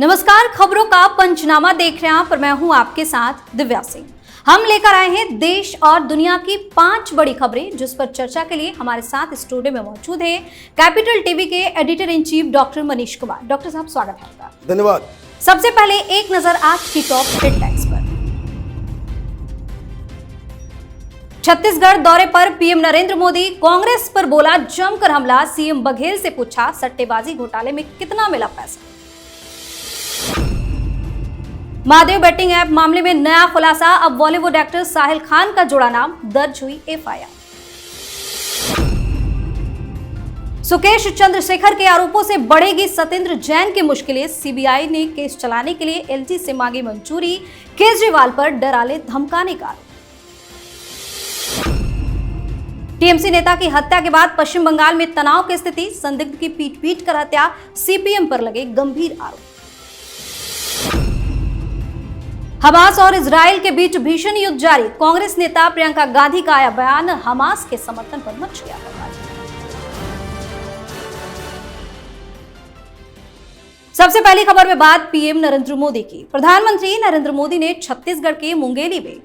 नमस्कार, खबरों का पंचनामा देख रहे हैं पर मैं हूं आपके साथ दिव्या सिंह। हम लेकर आए हैं देश और दुनिया की 5 बड़ी खबरें जिस पर चर्चा के लिए हमारे साथ स्टूडियो में मौजूद हैं कैपिटल टीवी के editor in chief doctor Manish Kumar. Doctor साहब, स्वागत है आपका। धन्यवाद। सबसे पहले एक नजर आज की टॉप हेडलाइंस पर। छत्तीसगढ़ दौरे पर पीएम नरेंद्र मोदी, कांग्रेस पर बोला जमकर हमला। सीएम बघेल से पूछा सट्टेबाजी घोटाले में कितना मिला पैसा। महादेव बेटिंग ऐप मामले में नया खुलासा, अब बॉलीवुड एक्टर साहिल खान का जुड़ा नाम, दर्ज हुई एफआईआर। सुकेश चंद्रशेखर के आरोपों से बढ़ेगी सत्येंद्र जैन की मुश्किलें, सीबीआई ने केस चलाने के लिए एलजी से मांगी मंजूरी। केजरीवाल पर डराले धमकाने का आरोप। टीएमसी नेता की हत्या के बाद पश्चिम बंगाल में तनाव की स्थिति, संदिग्ध की पीट कर हत्या, सीपीएम पर लगे गंभीर आरोप। हमास और इजराइल के बीच भीषण युद्ध जारी, कांग्रेस नेता प्रियंका गांधी का आया बयान, हमास के समर्थन पर मच गया बवाल। सबसे पहली खबर में बात पीएम नरेंद्र मोदी की। प्रधानमंत्री नरेंद्र मोदी ने छत्तीसगढ़ के मुंगेली में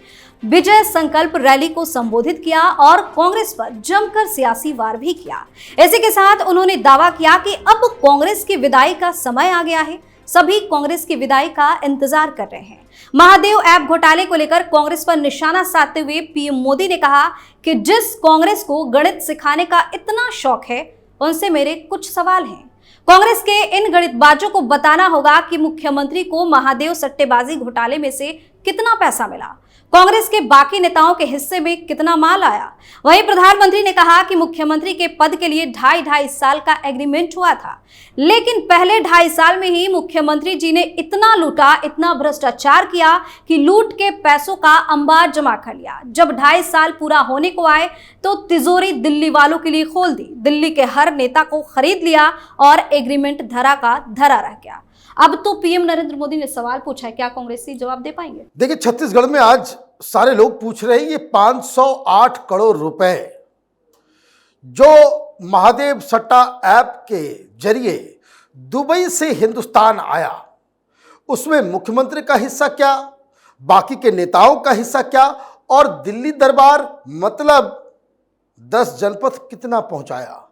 विजय संकल्प रैली को संबोधित किया और कांग्रेस पर जमकर सियासी वार भी किया। इसी के साथ उन्होंने दावा किया कि अब कांग्रेस की विदाई का समय आ गया है, सभी कांग्रेस की विदाई का इंतजार कर रहे हैं। महादेव ऐप घोटाले को लेकर कांग्रेस पर निशाना साधते हुए पीएम मोदी ने कहा कि जिस कांग्रेस को गणित सिखाने का इतना शौक है, उनसे मेरे कुछ सवाल हैं। कांग्रेस के इन गणितबाजों को बताना होगा कि मुख्यमंत्री को महादेव सट्टेबाजी घोटाले में से कितना पैसा मिला, कांग्रेस के बाकी नेताओं के हिस्से में कितना माल आया। वहीं प्रधानमंत्री ने कहा कि मुख्यमंत्री के पद के लिए 2.5 साल का एग्रीमेंट हुआ था, लेकिन पहले 2.5 साल में ही मुख्यमंत्री जी ने इतना लूटा, इतना भ्रष्टाचार किया कि लूट के पैसों का अंबार जमा कर लिया। जब 2.5 साल पूरा होने को आए तो तिजोरी दिल्ली वालों के लिए खोल दी, दिल्ली के हर नेता को खरीद लिया और एग्रीमेंट धरा का धरा रह गया। अब तो पीएम नरेंद्र मोदी ने सवाल पूछा है, क्या कांग्रेसी जवाब दे पाएंगे? देखिए, छत्तीसगढ़ में आज सारे लोग पूछ रहे हैं ये 508 करोड़ रुपए जो महादेव सट्टा ऐप के जरिए दुबई से हिंदुस्तान आया, उसमें मुख्यमंत्री का हिस्सा क्या, बाकी के नेताओं का हिस्सा क्या, और दिल्ली दरबार मतलब 10 जनपद कितना पहुंचाया।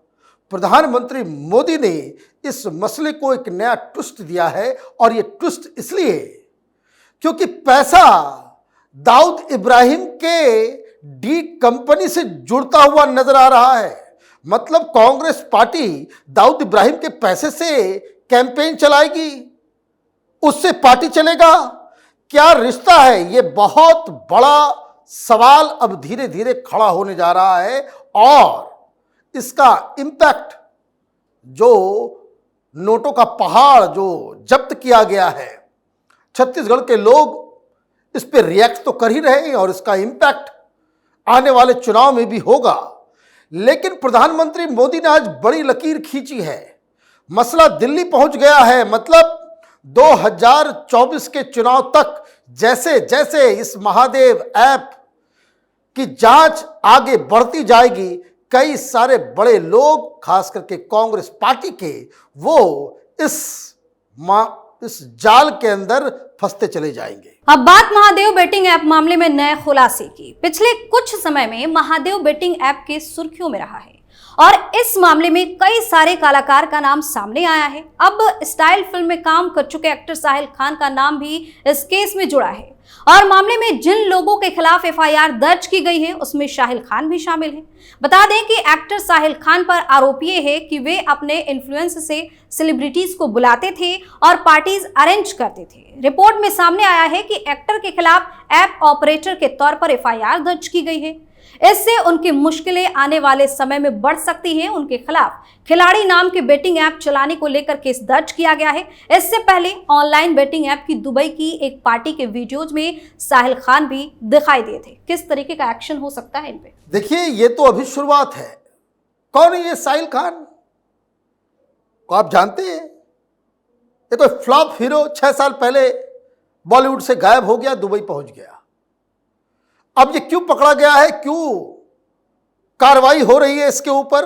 प्रधानमंत्री मोदी ने इस मसले को एक नया ट्विस्ट दिया है, और ये ट्विस्ट इसलिए क्योंकि पैसा दाऊद इब्राहिम के डी कंपनी से जुड़ता हुआ नजर आ रहा है। मतलब कांग्रेस पार्टी दाऊद इब्राहिम के पैसे से कैंपेन चलाएगी, उससे पार्टी चलेगा, क्या रिश्ता है? ये बहुत बड़ा सवाल अब धीरे धीरे खड़ा होने जा रहा है, और इसका इंपैक्ट, जो नोटों का पहाड़ जो जब्त किया गया है, छत्तीसगढ़ के लोग इस पे रिएक्ट तो कर ही रहे हैं और इसका इंपैक्ट आने वाले चुनाव में भी होगा। लेकिन प्रधानमंत्री मोदी ने आज बड़ी लकीर खींची है, मसला दिल्ली पहुंच गया है। मतलब 2024 के चुनाव तक जैसे जैसे इस महादेव ऐप की जांच आगे बढ़ती जाएगी, कई सारे बड़े लोग, खास करके कांग्रेस पार्टी के, वो इस जाल के अंदर फंसते चले जाएंगे। अब बात महादेव बेटिंग ऐप मामले में नए खुलासे की। पिछले कुछ समय में महादेव बेटिंग ऐप के सुर्खियों में रहा है और इस मामले में कई सारे कलाकार का नाम सामने आया है। अब स्टाइल फिल्म में काम कर चुके एक्टर साहिल खान का नाम भी इस केस में जुड़ा है, और मामले में जिन लोगों के खिलाफ एफआईआर दर्ज की गई है उसमें साहिल खान भी शामिल है। बता दें कि एक्टर साहिल खान पर आरोप ये है कि वे अपने इन्फ्लुएंस से सेलिब्रिटीज को बुलाते थे और पार्टीज अरेंज करते थे। रिपोर्ट में सामने आया है कि एक्टर के खिलाफ ऐप ऑपरेटर के तौर पर एफआईआर दर्ज की गई है। इससे उनकी मुश्किलें आने वाले समय में बढ़ सकती हैं। उनके खिलाफ खिलाड़ी नाम के बेटिंग ऐप चलाने को लेकर केस दर्ज किया गया है। इससे पहले ऑनलाइन बेटिंग ऐप की दुबई की एक पार्टी के वीडियोज में साहिल खान भी दिखाई दिए थे। किस तरीके का एक्शन हो सकता है इन पे? देखिए, ये तो अभी शुरुआत है। कौन है ये साहिल खान? को आप जानते हैं? ये कोई फ्लॉप हीरो 6 साल पहले बॉलीवुड से गायब हो गया, दुबई पहुंच गया। अब ये क्यों पकड़ा गया है, क्यों कार्रवाई हो रही है इसके ऊपर?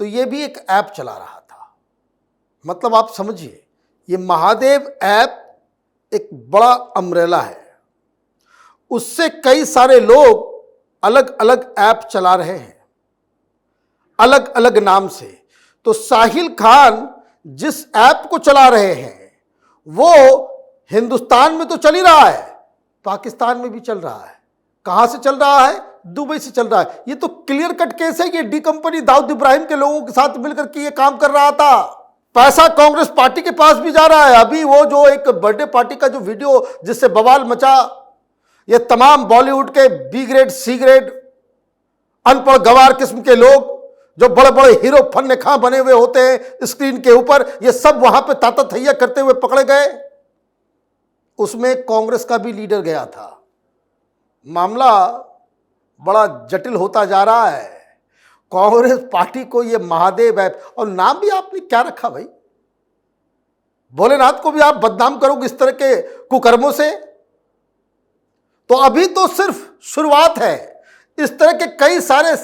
तो ये भी एक ऐप चला रहा था। मतलब आप समझिए, ये महादेव ऐप एक बड़ा अम्ब्रेला है, उससे कई सारे लोग अलग अलग ऐप चला रहे हैं अलग अलग नाम से। तो साहिल खान जिस ऐप को चला रहे हैं वो हिंदुस्तान में तो चल ही रहा है, पाकिस्तान में भी चल रहा है। कहां से चल रहा है? दुबई से चल रहा है। ये तो क्लियर कट केस है कि डी कंपनी दाऊद इब्राहिम के लोगों के साथ मिलकर के ये काम कर रहा था। पैसा कांग्रेस पार्टी के पास भी जा रहा है। अभी वो जो एक बर्थडे पार्टी का जो वीडियो जिससे बवाल मचा, ये तमाम बॉलीवुड के बी ग्रेड सी ग्रेड अनपढ़ गवार किस्म के लोग जो बड़े बड़े हीरो फन्ने खां बने हुए होते हैं स्क्रीन के ऊपर, ये सब वहां पे ताता थैया करते हुए पकड़े गए। उसमें कांग्रेस का भी लीडर गया था। मामला बड़ा जटिल होता जा रहा है। कांग्रेस पार्टी को ये महादेव ऐप, और नाम भी आपने क्या रखा भाई? भोलेनाथ को भी आप बदनाम करोगे इस तरह के कुकर्मों से? तो अभी तो सिर्फ शुरुआत है। इस तरह के कई सारे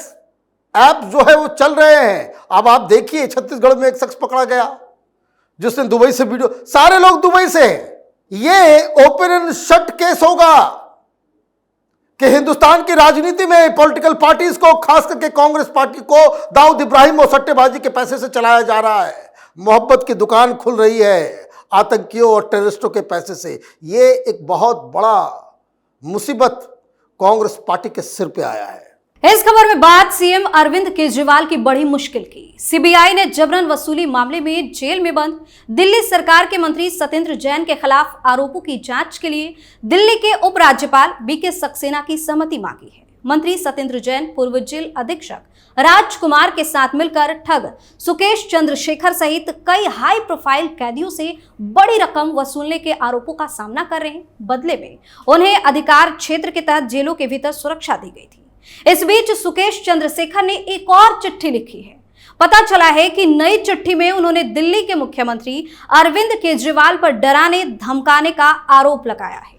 ऐप जो है वो चल रहे हैं। अब आप देखिए छत्तीसगढ़ में एक शख्स पकड़ा गया जिसने दुबई से वीडियो, सारे लोग दुबई से हैं। ये ओपन एंड शट केस होगा कि हिंदुस्तान की राजनीति में पॉलिटिकल पार्टीज को, खास करके कांग्रेस पार्टी को दाऊद इब्राहिम और सट्टेबाजी के पैसे से चलाया जा रहा है। मोहब्बत की दुकान खुल रही है आतंकियों और टेररिस्टों के पैसे से। ये एक बहुत बड़ा मुसीबत कांग्रेस पार्टी के सिर पे आया है। इस खबर में बात सीएम अरविंद केजरीवाल की बड़ी मुश्किल की। सीबीआई ने जबरन वसूली मामले में जेल में बंद दिल्ली सरकार के मंत्री सत्येंद्र जैन के खिलाफ आरोपों की जांच के लिए दिल्ली के उपराज्यपाल बीके सक्सेना की सहमति मांगी है। मंत्री सत्येंद्र जैन पूर्व जेल अधीक्षक राजकुमार के साथ मिलकर ठग सुकेश चंद्रशेखर सहित कई हाई प्रोफाइल कैदियों से बड़ी रकम वसूलने के आरोपों का सामना कर रहे हैं। बदले में उन्हें अधिकार क्षेत्र के तहत जेलों के भीतर सुरक्षा दी गई थी। इस बीच सुकेश चंद्रशेखर ने एक और चिट्ठी लिखी है। पता चला है कि नई चिट्ठी में उन्होंने दिल्ली के मुख्यमंत्री अरविंद केजरीवाल पर डराने धमकाने का आरोप लगाया है।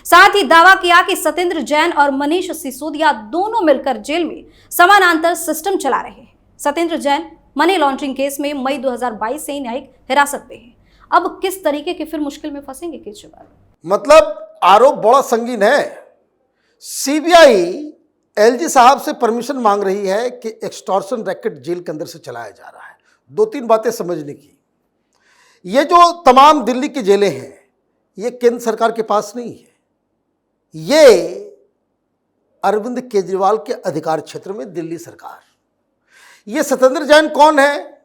साथ ही दावा किया कि सत्येंद्र जैन और मनीष सिसोदिया दोनों मिलकर जेल में समानांतर सिस्टम चला रहे हैं। Satyendra Jain money laundering case में मई 2022 से न्यायिक हिरासत में है। अब किस तरीके की फिर मुश्किल में फंसेंगे केजरीवाल? मतलब आरोप बड़ा संगीन है। सीबीआई एलजी साहब से परमिशन मांग रही है कि एक्सटॉर्शन रैकेट जेल के अंदर से चलाया जा रहा है। दो तीन बातें समझने की। ये जो तमाम दिल्ली की जेलें हैं ये केंद्र सरकार के पास नहीं है, ये अरविंद केजरीवाल के अधिकार क्षेत्र में दिल्ली सरकार। ये सत्येंद्र जैन कौन है?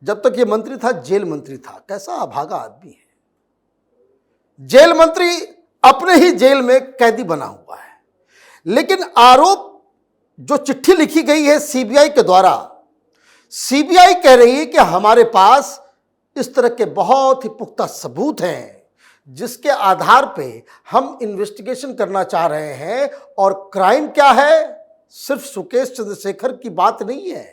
जब तक ये मंत्री था जेल मंत्री था। कैसा अभागा आदमी है। जेल मंत्री अपने ही जेल में कैदी बना हुआ है। लेकिन आरोप जो चिट्ठी लिखी गई है सीबीआई के द्वारा, सीबीआई कह रही है कि हमारे पास इस तरह के बहुत ही पुख्ता सबूत हैं जिसके आधार पे हम इन्वेस्टिगेशन करना चाह रहे हैं। और क्राइम क्या है? सिर्फ सुकेश चंद्रशेखर की बात नहीं है।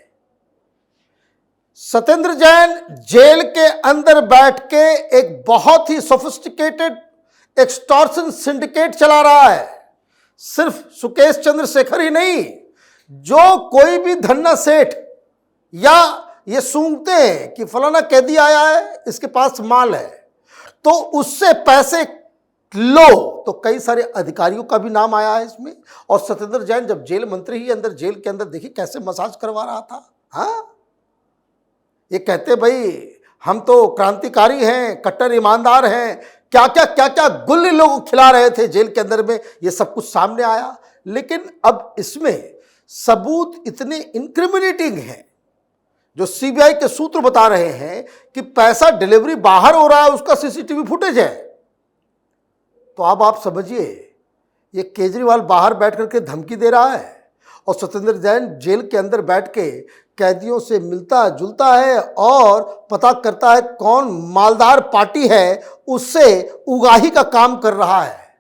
सत्येंद्र जैन जेल के अंदर बैठ के एक बहुत ही सोफिस्टिकेटेड एक्सटॉर्शन सिंडिकेट चला रहा है। सिर्फ सुकेश चंद्रशेखर ही नहीं, जो कोई भी धन्ना सेठ या ये सूंघते हैं कि फलाना कैदी आया है इसके पास माल है तो उससे पैसे लो, तो कई सारे अधिकारियों का भी नाम आया है इसमें। और सत्येंद्र जैन जब जेल मंत्री ही अंदर जेल के अंदर देखिए कैसे मसाज करवा रहा था। हाँ, ये कहते भाई हम तो क्रांतिकारी हैं, कट्टर ईमानदार हैं, क्या क्या गुल्ली लोग खिला रहे थे जेल के अंदर में, ये सब कुछ सामने आया। लेकिन अब इसमें सबूत इतने इंक्रिमिनेटिंग हैं जो सीबीआई के सूत्र बता रहे हैं कि पैसा डिलीवरी बाहर हो रहा है, उसका सीसीटीवी फुटेज है। तो अब आप समझिए ये केजरीवाल बाहर बैठ करके धमकी दे रहा है और सत्येंद्र जैन जेल के अंदर बैठ के कैदियों से मिलता जुलता है और पता करता है कौन मालदार पार्टी है, उससे उगाही का काम कर रहा है।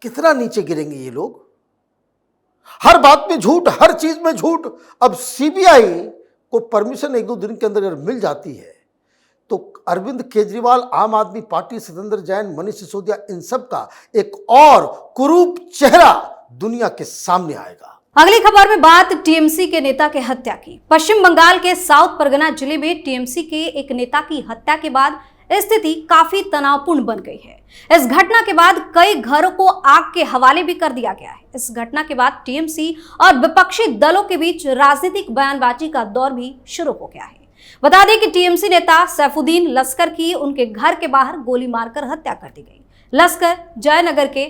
कितना नीचे गिरेंगे ये लोग। हर बात में झूठ, हर चीज में झूठ। अब सीबीआई को परमिशन एक दो दिन के अंदर अगर मिल जाती है तो अरविंद केजरीवाल, आम आदमी पार्टी, सत्येंद्र जैन, मनीष सिसोदिया, इन सब का एक और कुरूप चेहरा दुनिया के सामने आएगा। अगली खबर में बात टीएमसी के नेता की हत्या की। पश्चिम बंगाल के साउथ परगना जिले में टीएमसी के एक नेता की हत्या के बाद स्थिति काफी तनावपूर्ण बन गई है। इस घटना के बाद कई घरों को आग के हवाले भी कर दिया गया है। इस घटना के बाद टीएमसी और विपक्षी दलों के बीच राजनीतिक बयानबाजी का दौर भी शुरू हो गया है। बता दें कि टीएमसी नेता सैफुद्दीन लस्कर की उनके घर के बाहर गोली मारकर हत्या कर दी गई। लस्कर जयनगर के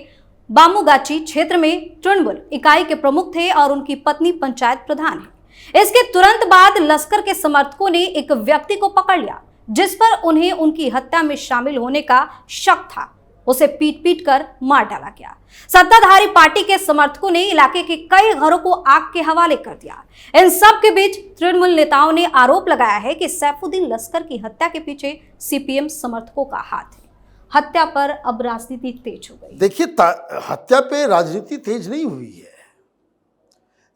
बामुगाची क्षेत्र में तृणमूल इकाई के प्रमुख थे और उनकी पत्नी पंचायत प्रधान है। इसके तुरंत बाद लस्कर के समर्थकों ने एक व्यक्ति को पकड़ लिया जिस पर उन्हें उनकी हत्या में शामिल होने का शक था। उसे पीट पीट कर मार डाला गया। सत्ताधारी पार्टी के समर्थकों ने इलाके के कई घरों को आग के हवाले कर दिया। इन सब के बीच तृणमूल नेताओं ने आरोप लगाया है कि सैफुद्दीन लस्कर की हत्या के पीछे सीपीएम समर्थकों का हाथ है। हत्या पर अब राजनीति तेज हो गई। देखिए, हत्या पे राजनीति तेज नहीं हुई है।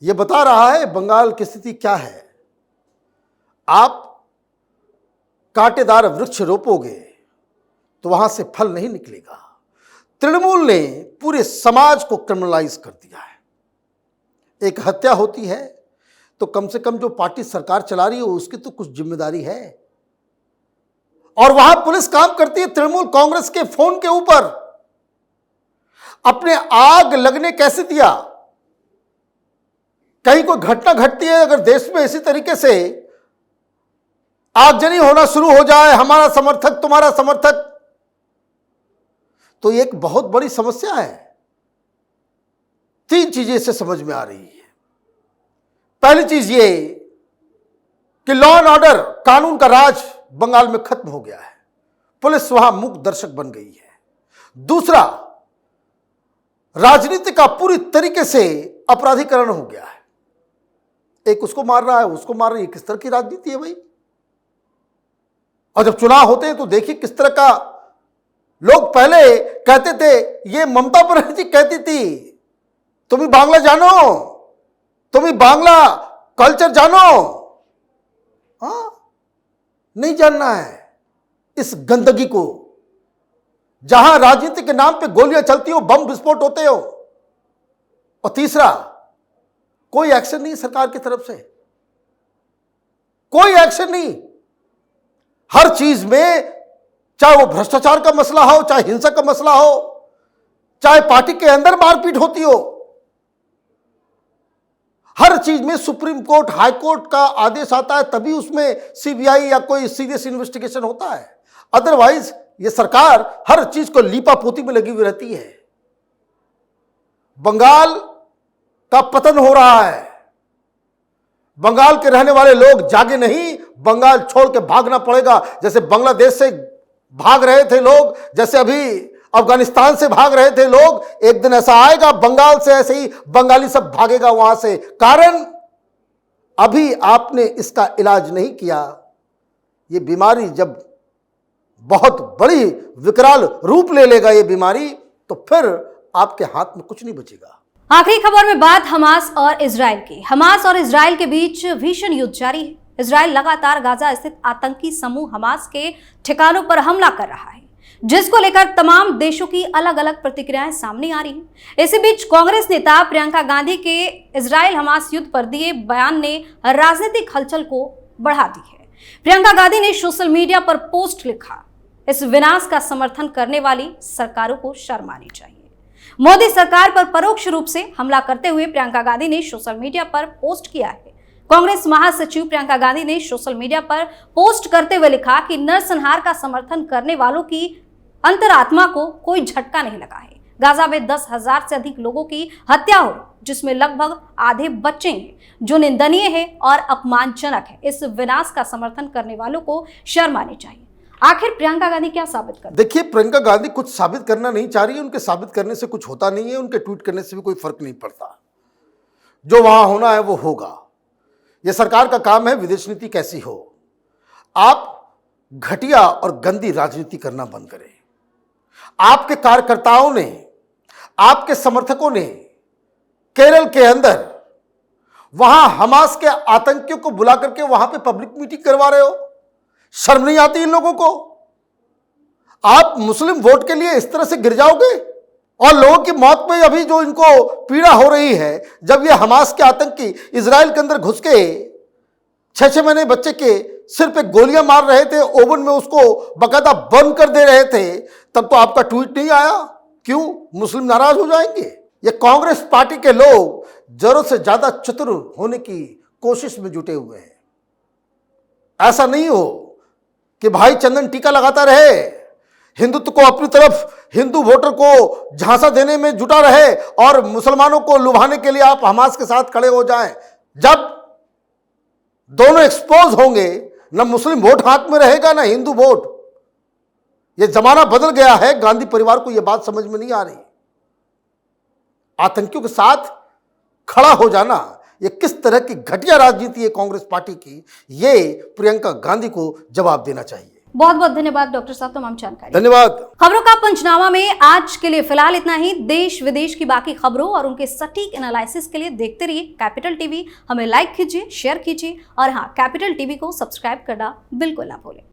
यह बता रहा है बंगाल की स्थिति क्या है। आप कांटेदार वृक्ष रोपोगे तो वहां से फल नहीं निकलेगा। तृणमूल ने पूरे समाज को क्रिमिनलाइज कर दिया है। एक हत्या होती है तो कम से कम जो पार्टी सरकार चला रही है उसकी तो कुछ जिम्मेदारी है, और वहां पुलिस काम करती है तृणमूल कांग्रेस के फोन के ऊपर। अपने आग लगने कैसे दिया? कहीं कोई घटना घटती है अगर देश में इसी तरीके से आगजनी होना शुरू हो जाए, हमारा समर्थक तुम्हारा समर्थक, तो एक बहुत बड़ी समस्या है। 3 चीजें इससे समझ में आ रही है। पहली चीज ये कि लॉ एंड ऑर्डर, कानून का राज बंगाल में खत्म हो गया है। पुलिस वहां मूक दर्शक बन गई है। दूसरा, राजनीति का पूरी तरीके से अपराधीकरण हो गया है। एक उसको मार रहा है, उसको मार रही है। किस तरह की राजनीति है भाई? और जब चुनाव होते हैं तो देखिए किस तरह का, लोग पहले कहते थे, ये ममता बनर्जी कहती थी, तुम ही बांग्ला जानो, तुम ही बांग्ला कल्चर जानो। हाँ, नहीं जानना है इस गंदगी को, जहां राजनीति के नाम पे गोलियां चलती हो, बम विस्फोट होते हो। और तीसरा, कोई एक्शन नहीं सरकार की तरफ से, कोई एक्शन नहीं। हर चीज में, चाहे वो भ्रष्टाचार का मसला हो, चाहे हिंसा का मसला हो, चाहे पार्टी के अंदर मारपीट होती हो, हर चीज में सुप्रीम कोर्ट, हाई कोर्ट का आदेश आता है तभी उसमें सीबीआई या कोई सीरियस इन्वेस्टिगेशन होता है। अदरवाइज ये सरकार हर चीज को लीपापोती में लगी हुई रहती है। बंगाल का पतन हो रहा है। बंगाल के रहने वाले लोग जागे नहीं, बंगाल छोड़ के भागना पड़ेगा। जैसे बांग्लादेश से भाग रहे थे लोग, जैसे अभी अफगानिस्तान से भाग रहे थे लोग, एक दिन ऐसा आएगा बंगाल से ऐसे ही बंगाली सब भागेगा वहां से। कारण अभी आपने इसका इलाज नहीं किया। ये बीमारी जब बहुत बड़ी विकराल रूप ले लेगा ये बीमारी, तो फिर आपके हाथ में कुछ नहीं बचेगा। आखिरी खबर में बात हमास और इजराइल की। हमास और इजराइल के बीच भीषण युद्ध जारी है। इजराइल लगातार गाजा स्थित आतंकी समूह हमास के ठिकानों पर हमला कर रहा है, जिसको लेकर तमाम देशों की अलग अलग प्रतिक्रियाएं सामने आ रही हैं। इसी बीच कांग्रेस नेता प्रियंका गांधी के इजराइल हमास युद्ध पर दिए बयान ने राजनीतिक हलचल को बढ़ा दी है। प्रियंका गांधी ने सोशल मीडिया पर पोस्ट लिखा, इस विनाश का समर्थन करने वाली सरकारों को शर्म आनी चाहिए। मोदी सरकार पर परोक्ष रूप से हमला करते हुए प्रियंका गांधी ने सोशल मीडिया पर पोस्ट किया है। कांग्रेस महासचिव प्रियंका गांधी ने सोशल मीडिया पर पोस्ट करते हुए लिखा कि नरसंहार का समर्थन करने वालों की अंतरात्मा को कोई झटका नहीं लगा है। गाजा में 10,000 से अधिक लोगों की हत्या हुई, जिसमें लगभग आधे बच्चे हैं, जो निंदनीय है और अपमानजनक है। इस विनाश का समर्थन करने वालों को शर्म आनी चाहिए। आखिर प्रियंका गांधी क्या साबित कर? देखिए, प्रियंका गांधी कुछ साबित करना नहीं चाह रही है। उनके साबित करने से कुछ होता नहीं है, उनके ट्वीट करने से भी कोई फर्क नहीं पड़ता। जो वहां होना है वो होगा। यह सरकार का काम है विदेश नीति कैसी हो। आप घटिया और गंदी राजनीति करना बंद करें। आपके कार्यकर्ताओं ने, आपके समर्थकों ने केरल के अंदर वहां हमास के आतंकियों को बुला करके वहां पे पब्लिक मीटिंग करवा रहे हो। शर्म नहीं आती इन लोगों को? आप मुस्लिम वोट के लिए इस तरह से गिर जाओगे? और लोगों की मौत में अभी जो इनको पीड़ा हो रही है, जब ये हमास के आतंकी इजराइल के अंदर घुस के 6 महीने बच्चे के सिर पे गोलियां मार रहे थे, ओवन में उसको बकायदा बंद कर दे रहे थे, तब तो आपका ट्वीट नहीं आया। क्यों? मुस्लिम नाराज हो जाएंगे। ये कांग्रेस पार्टी के लोग जरूरत से ज्यादा चतुर होने की कोशिश में जुटे हुए हैं। ऐसा नहीं हो कि भाई चंदन टीका लगाता रहे, हिंदुत्व को अपनी तरफ, हिंदू वोटर को झांसा देने में जुटा रहे और मुसलमानों को लुभाने के लिए आप हमास के साथ खड़े हो जाएं। जब दोनों एक्सपोज होंगे, ना मुस्लिम वोट हाथ में रहेगा ना हिंदू वोट। यह जमाना बदल गया है। गांधी परिवार को यह बात समझ में नहीं आ रही। आतंकियों के साथ खड़ा हो जाना, यह किस तरह की घटिया राजनीति है कांग्रेस पार्टी की, यह प्रियंका गांधी को जवाब देना चाहिए। बहुत बहुत धन्यवाद डॉक्टर साहब तमाम जानकारी। धन्यवाद। खबरों का पंचनामा में आज के लिए फिलहाल इतना ही। देश विदेश की बाकी खबरों और उनके सटीक एनालिसिस के लिए देखते रहिए कैपिटल टीवी। हमें लाइक कीजिए, शेयर कीजिए और हाँ, कैपिटल टीवी को सब्सक्राइब करना बिल्कुल ना भूलें।